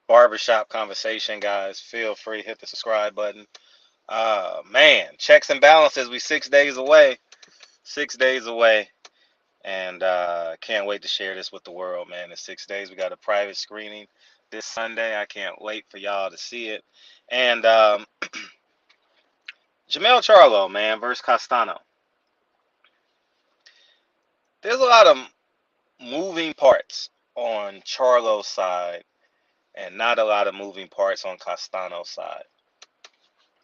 Barbershop conversation, guys. Feel free, hit the subscribe button. Man, checks and balances. We 6 days away. 6 days away. And can't wait to share this with the world, man. In 6 days, we got a private screening this Sunday. I can't wait for y'all to see it. And Jamel Charlo, man, versus Castano. There's a lot of moving parts on Charlo's side and not a lot of moving parts on Castano's side.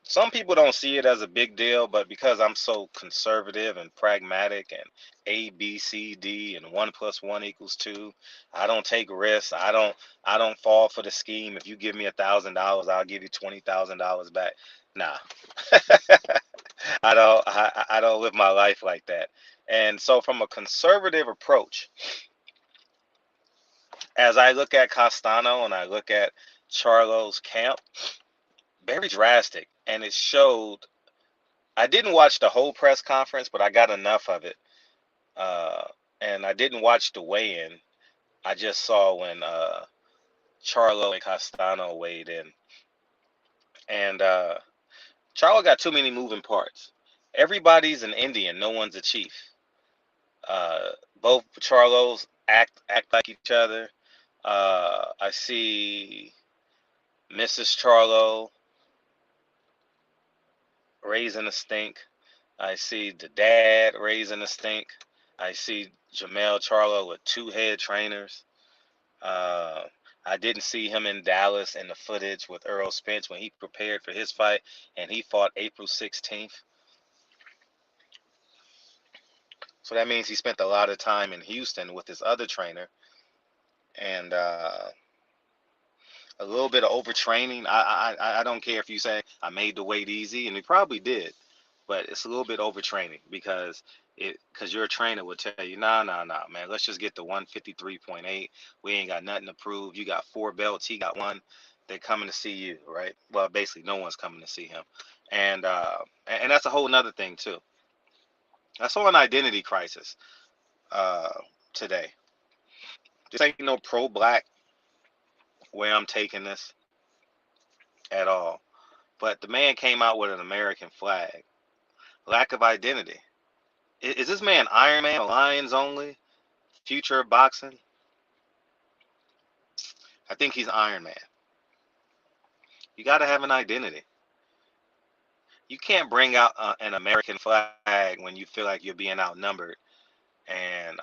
Some people don't see it as a big deal, but because I'm so conservative and pragmatic and A, B, C, D, and 1 + 1 = 2, I don't take risks. I don't fall for the scheme. If you give me $1,000, I'll give you $20,000 back. Nah, I don't live my life like that. And so, from a conservative approach, as I look at Castano and I look at Charlo's camp, very drastic, and it showed. I didn't watch the whole press conference, but I got enough of it. Uh, and I didn't watch the weigh-in. I just saw when Charlo and Castano weighed in. And Charlo got too many moving parts. Everybody's an Indian, no one's a chief. Both Charlos act like each other. I see Mrs. Charlo raising a stink. I see the dad raising a stink. I see Jamel Charlo with two head trainers. Uh, I didn't see him in Dallas in the footage with Earl Spence when he prepared for his fight and he fought April 16th. So that means he spent a lot of time in Houston with his other trainer and a little bit of overtraining. I don't care if you say I made the weight easy, and he probably did, but it's a little bit overtraining because your trainer would tell you, nah, man, let's just get to 153.8. We ain't got nothing to prove. You got 4 belts, he got one. They're coming to see you, right? Well, basically, no one's coming to see him, and that's a whole nother thing too. I saw an identity crisis uh, today. This ain't no pro-black way I'm taking this at all. But the man came out with an American flag. Lack of identity. Is this man Iron Man, Lions only, future of boxing? I think he's Iron Man. You got to have an identity. You can't bring out an American flag when you feel like you're being outnumbered. And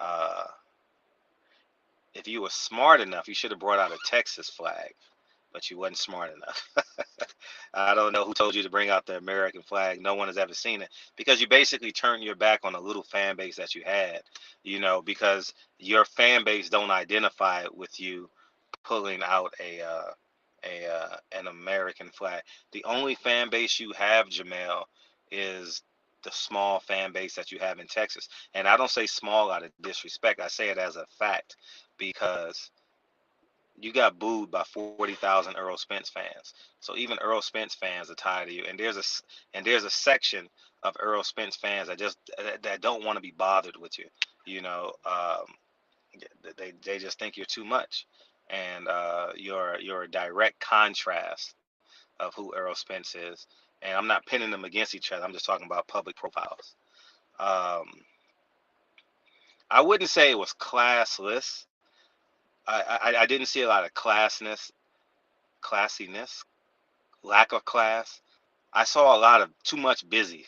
if you were smart enough, you should have brought out a Texas flag, but you wasn't smart enough. I don't know who told you to bring out the American flag. No one has ever seen it because you basically turned your back on a little fan base that you had, because your fan base don't identify with you pulling out an American flag. The only fan base you have, Jamel, is the small fan base that you have in Texas. And I don't say small out of disrespect. I say it as a fact because you got booed by 40,000 Earl Spence fans. So even Earl Spence fans are tired of you. And there's a section of Earl Spence fans that don't want to be bothered with you. You know, they just think you're too much, and you're a direct contrast of who Earl Spence is. And I'm not pinning them against each other. I'm just talking about public profiles. Um, I wouldn't say it was classless. I didn't see a lot of classiness, lack of class. I saw a lot of too much busy.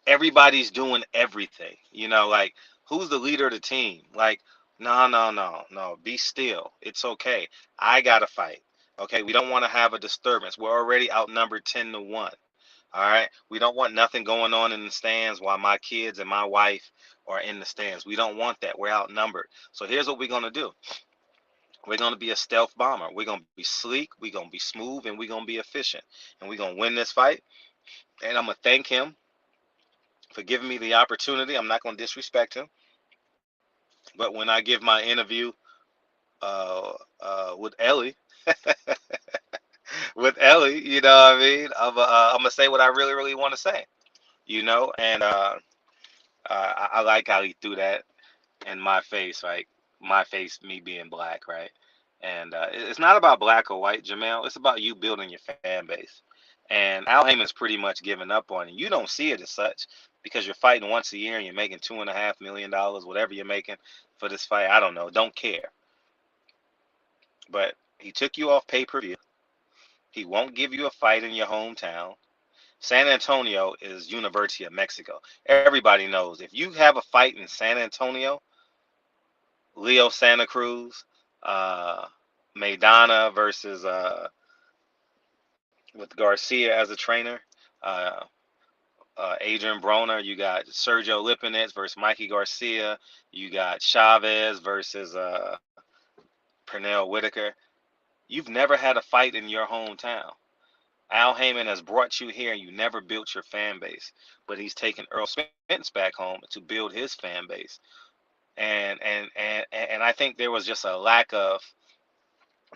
Everybody's doing everything. Like, who's the leader of the team? Like, no, no, no, no. Be still. It's okay. I gotta fight. Okay, we don't want to have a disturbance. We're already outnumbered 10-1. All right. We don't want nothing going on in the stands while my kids and my wife are in the stands. We don't want that. We're outnumbered. So here's what we're gonna do. We're going to be a stealth bomber. We're going to be sleek. We're going to be smooth, and we're going to be efficient. And we're going to win this fight. And I'm going to thank him for giving me the opportunity. I'm not going to disrespect him. But when I give my interview with Ellie, you know what I mean? I'm going to say what I really, really want to say, And I like how he threw that in my face, right? My face, me being black, right? And it's not about black or white, Jamel. It's about you building your fan base. And Al Heyman's pretty much given up on it. You don't see it as such because you're fighting once a year and you're making $2.5 million, whatever you're making for this fight. I don't know. Don't care. But he took you off pay-per-view. He won't give you a fight in your hometown. San Antonio is University of Mexico. Everybody knows if you have a fight in San Antonio, Leo Santa Cruz, uh, Maidana versus with Garcia as a trainer, uh, Adrian Broner. You got Sergio Lipinets versus Mikey Garcia. You got Chavez versus Pernell Whitaker. You've never had a fight in your hometown. Al Heyman has brought you here and you never built your fan base, but he's taken Earl Spence back home to build his fan base. And I think there was just a lack of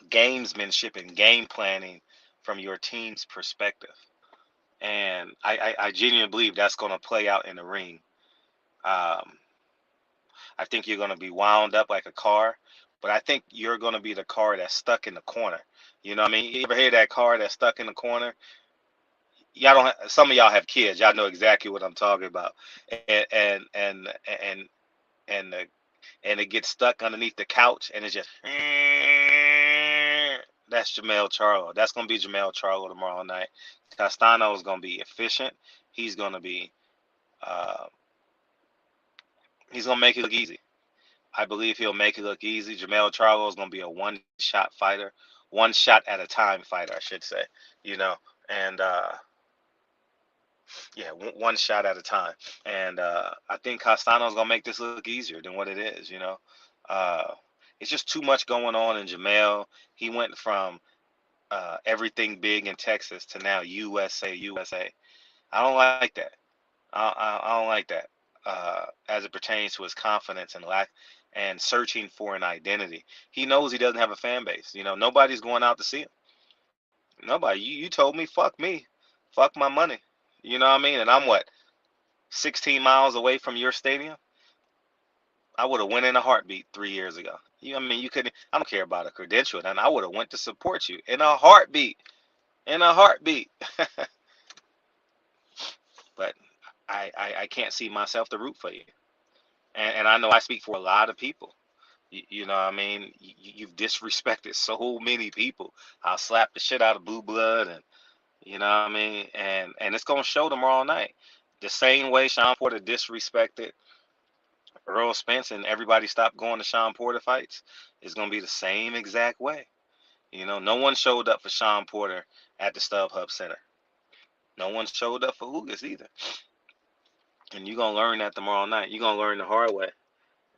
gamesmanship and game planning from your team's perspective. And I genuinely believe that's going to play out in the ring. Um, I think you're going to be wound up like a car, but I think you're going to be the car that's stuck in the corner. You know what I mean? You ever hear that car that's stuck in the corner? Y'all don't. Some of y'all have kids. Y'all know exactly what I'm talking about. And and and and and the, and it gets stuck underneath the couch, and it's just that's Charlo. That's gonna be Charlo tomorrow night. Castano is gonna be efficient. He's gonna be uh, he's gonna make it look easy. I believe he'll make it look easy. Charlo is gonna be a one-shot fighter, one shot at a time fighter, I should say. You know, and yeah, one shot at a time. And I think Castano's gonna make this look easier than what it is. You know, uh, it's just too much going on in Jamel. He went from everything big in Texas to now USA, USA. I don't like that. I don't like that as it pertains to his confidence and lack and searching for an identity. He knows he doesn't have a fan base. You know, nobody's going out to see him. Nobody. You told me, fuck me, fuck my money. You know what I mean? And I'm what, 16 miles away from your stadium? I would have went in a heartbeat 3 years ago. You know what I mean? You couldn't. I don't care about a credential, and I would have went to support you in a heartbeat. In a heartbeat. But I can't see myself to root for you. And I know I speak for a lot of people. You know what I mean? You've disrespected so many people. I'll slap the shit out of Blue Blood, and you know what I mean? And it's gonna show tomorrow night. The same way Sean Porter disrespected Earl Spence and everybody stopped going to Sean Porter fights, is gonna be the same exact way. You know, no one showed up for Sean Porter at the StubHub Center. No one showed up for Ugas either. And you're gonna learn that tomorrow night. You're gonna learn the hard way.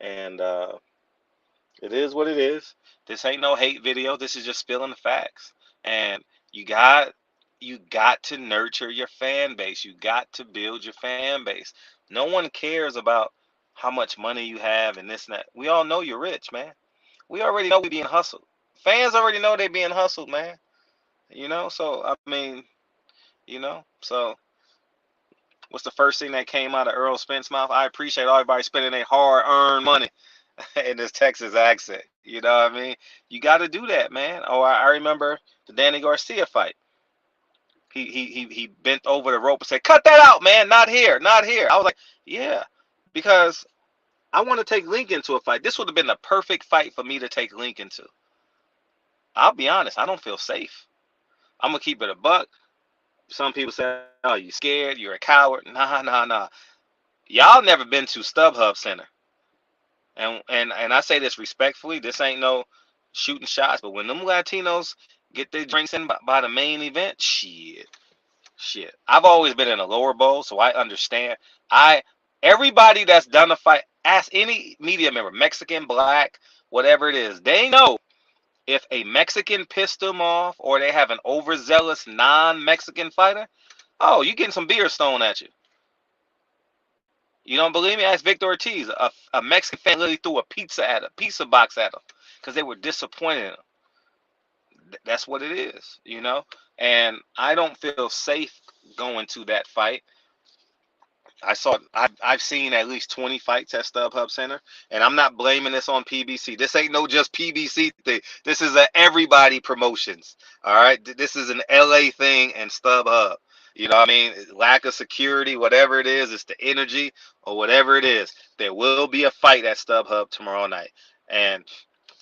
And it is what it is. This ain't no hate video. This is just spilling the facts. And you got you got to nurture your fan base. You got to build your fan base. No one cares about how much money you have and this and that. We all know you're rich, man. We already know we being hustled. Fans already know they being hustled, man. You know, so I mean, you know, so what's the first thing that came out of Earl Spence's mouth? I appreciate everybody spending their hard-earned money in this Texas accent. You know what I mean? You got to do that, man. Oh, I remember the Danny Garcia fight. He bent over the rope and said, "Cut that out, man! Not here, not here." I was like, "Yeah," because I want to take Lincoln to a fight. This would have been the perfect fight for me to take Lincoln to. I'll be honest, I don't feel safe. I'm gonna keep it a buck. Some people say, "Oh, you scared? You're a coward." Nah, nah, nah. Y'all never been to StubHub Center, and I say this respectfully. This ain't no shooting shots, but when them Latinos get their drinks in by the main event, shit. I've always been in a lower bowl, so I understand. I Everybody that's done a fight, ask any media member, Mexican, black, whatever it is, they know if a Mexican pissed them off or they have an overzealous non-Mexican fighter, oh, you getting some beer thrown at you. You don't believe me? Ask Victor Ortiz. A Mexican fan literally threw a pizza box at him because they were disappointed in him. That's what it is, you know. And I don't feel safe going to that fight. I've seen at least 20 fights at StubHub Center, and I'm not blaming this on PBC. This ain't no just PBC thing. This is a everybody promotions. All right, this is an LA thing and StubHub. You know what I mean? Lack of security, whatever it is, it's the energy or whatever it is. There will be a fight at StubHub tomorrow night, and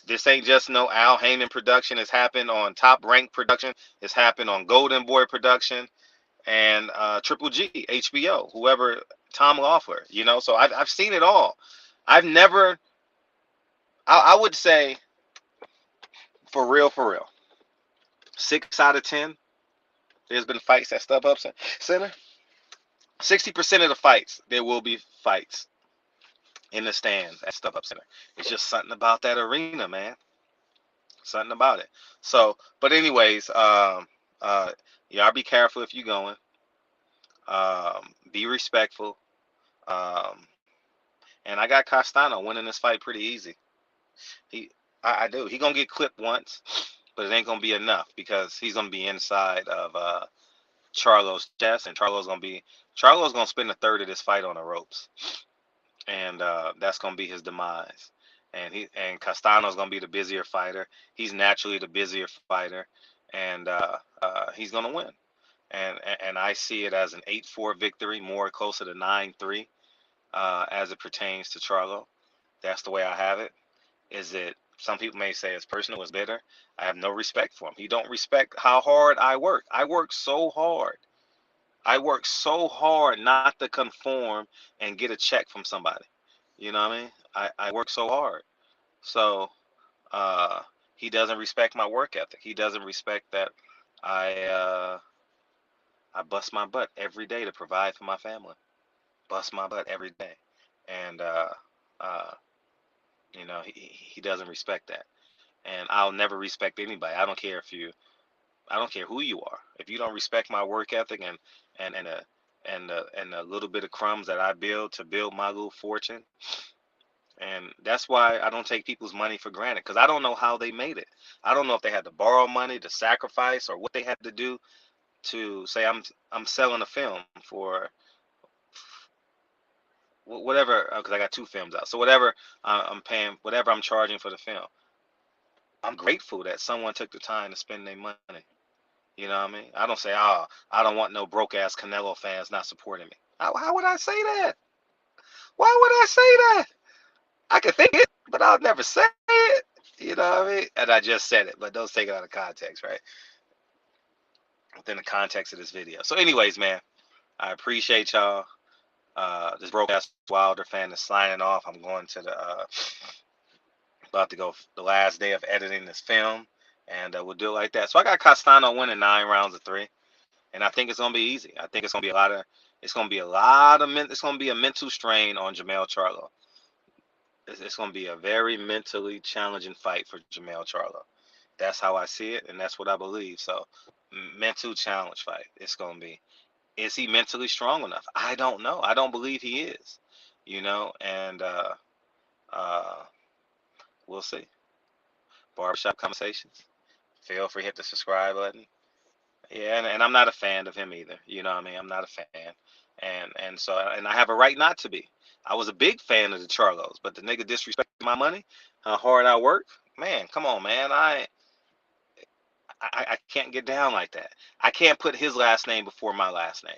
this ain't just no Al Heyman production. It's happened on Top Rank production. It's happened on Golden Boy production and Triple G, HBO, whoever, Tom Loeffler, you know. So I've seen it all. I've never, I would say, for real, 6 out of 10, there's been fights at StubHub Center. 60% of the fights, there will be fights in the stands at StubHub Center. It's just something about that arena, man. Something about it. So, but anyways, y'all be careful if you're going. Be respectful. Um, and I got Castano winning this fight pretty easy. He, I do. He gonna get clipped once, but it ain't gonna be enough because he's gonna be inside of Charlo's chest, and Charlo's gonna spend a third of this fight on the ropes, and that's gonna be his demise. And Castano's gonna be the busier fighter. He's naturally the busier fighter, and he's gonna win. And I see it as an 8-4 victory, more closer to 9-3, as it pertains to Charlo. That's the way I have it. Is it? Some people may say it's personal, it's bitter. I have no respect for him. He don't respect how hard I work. I work so hard. I work so hard not to conform and get a check from somebody. You know what I mean? I work so hard. So uh, he doesn't respect my work ethic. He doesn't respect that I I bust my butt every day to provide for my family. Bust my butt every day, and uh, he doesn't respect that. And I'll never respect anybody. I don't care who you are. If you don't respect my work ethic and and a and a little bit of crumbs that I build to build my little fortune, and that's why I don't take people's money for granted because I don't know how they made it. I don't know if they had to borrow money to sacrifice or what they had to do to say I'm selling a film for whatever because I got 2 films out. So whatever I'm paying, whatever I'm charging for the film, I'm grateful that someone took the time to spend their money. You know what I mean? I don't say, oh, I don't want no broke ass Canelo fans not supporting me. How would I say that? Why would I say that? I could think it, but I'll never say it. You know what I mean? And I just said it, but don't take it out of context, right? Within the context of this video. So, anyways, man, I appreciate y'all. This broke ass Wilder fan is signing off. I'm going to the about to go the last day of editing this film, and we'll do it like that. So I got Castano winning 9 rounds of 3, and I think it's gonna be easy. I think it's gonna be it's gonna be it's gonna be a mental strain on Jermell Charlo. It's gonna be a very mentally challenging fight for Jermell Charlo. That's how I see it, and that's what I believe. So, mental challenge fight. It's gonna be. Is he mentally strong enough? I don't know. I don't believe he is. And uh, we'll see. Barbershop Conversations. Feel free to hit the subscribe button. Yeah, and I'm not a fan of him either. You know what I mean? I'm not a fan. And I have a right not to be. I was a big fan of the Charlos, but the nigga disrespected my money, how hard I work. Man, come on, man. I can't get down like that. I can't put his last name before my last name.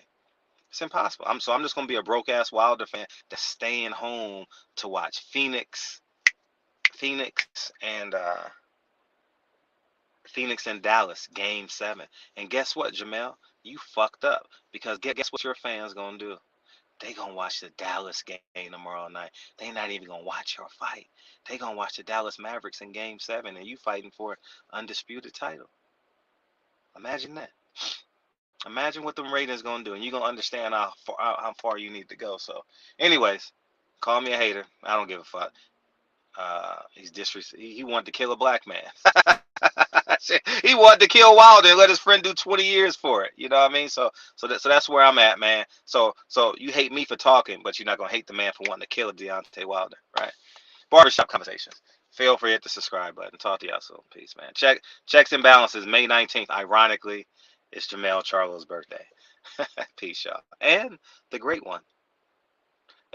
It's impossible. I'm just gonna be a broke ass Wilder fan that's staying home to watch Phoenix and Dallas Game 7. And guess what, Jamel? You fucked up because guess what your fans gonna do? They gonna watch the Dallas game tomorrow night. They not even gonna watch your fight. They gonna watch the Dallas Mavericks in Game 7, and you fighting for an undisputed title. Imagine that. Imagine what them ratings gonna do, and you gonna understand how far you need to go. So, anyways, call me a hater. I don't give a fuck. He wanted to kill a black man. He wanted to kill Wilder and let his friend do 20 years for it. You know what I mean? So that's where I'm at, man. So you hate me for talking, but you're not gonna hate the man for wanting to kill Deontay Wilder, right? Barbershop Conversations. Feel free to hit the subscribe button. Talk to y'all soon. Peace, man. Checks and balances. May 19th. Ironically, it's Jermell Charlo's birthday. Peace, y'all. And the great one,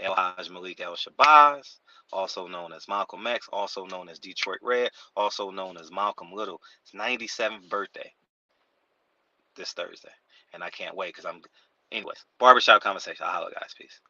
El Haj Malik El Shabazz, also known as Malcolm X, also known as Detroit Red, also known as Malcolm Little. It's 97th birthday this Thursday, and I can't wait because I'm. Anyways, barbershop conversation. I'll holla, guys. Peace.